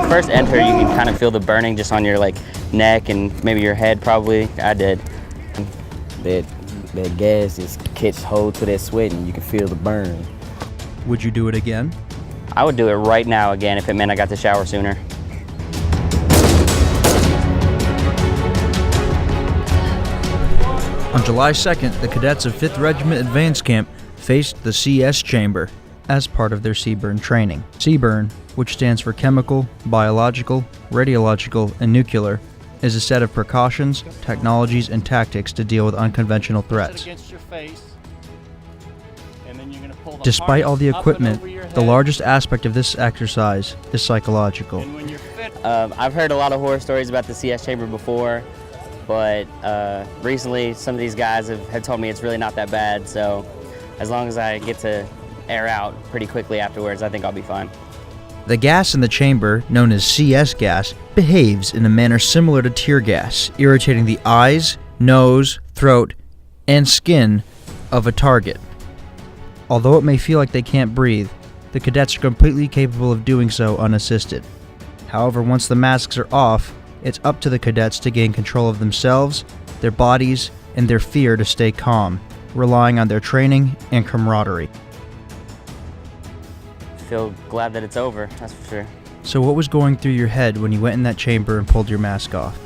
first enter, you can kind of feel the burning just on your like neck and maybe your head probably. I did. That gas just catches hold to that sweat and you can feel the burn. Would you do it again? I would do it right now again if it meant I got to shower sooner. On July 2nd, the cadets of 5th Regiment Advance Camp faced the CS chamber as part of their Cbrne training. Cbrne, which stands for Chemical, Biological, Radiological, and Nuclear, is a set of precautions, technologies, and tactics to deal with unconventional threats. Despite all the equipment, the largest aspect of this exercise is psychological. I've heard a lot of horror stories about the CS chamber before, but recently some of these guys have told me it's really not that bad, so as long as I get to air out pretty quickly afterwards, I think I'll be fine. The gas in the chamber, known as CS gas, behaves in a manner similar to tear gas, irritating the eyes, nose, throat, and skin of a target. Although it may feel like they can't breathe, the cadets are completely capable of doing so unassisted. However, once the masks are off, it's up to the cadets to gain control of themselves, their bodies, and their fear to stay calm, relying on their training and camaraderie. Feel glad that it's over, that's for sure. So what was going through your head when you went in that chamber and pulled your mask off?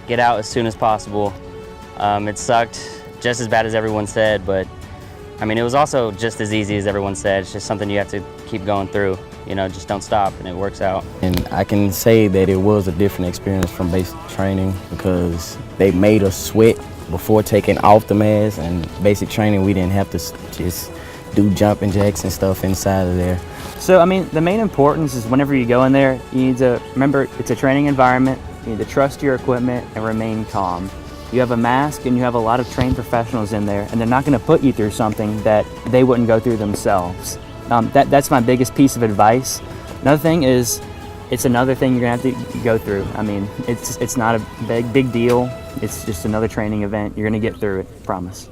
Get out as soon as possible. It sucked just as bad as everyone said, but I mean, it was also just as easy as everyone said. It's just something you have to keep going through. You know, just don't stop and it works out. And I can say that it was a different experience from basic training because they made us sweat before taking off the mask, and basic training we didn't have to just do jumping jacks and stuff inside of there. So, I mean, the main importance is whenever you go in there, you need to remember it's a training environment, you need to trust your equipment and remain calm. You have a mask and you have a lot of trained professionals in there, and they're not going to put you through something that they wouldn't go through themselves. That's my biggest piece of advice. Another thing is, it's another thing you're going to have to go through. I mean, it's not a big deal. It's just another training event. You're going to get through it, promise.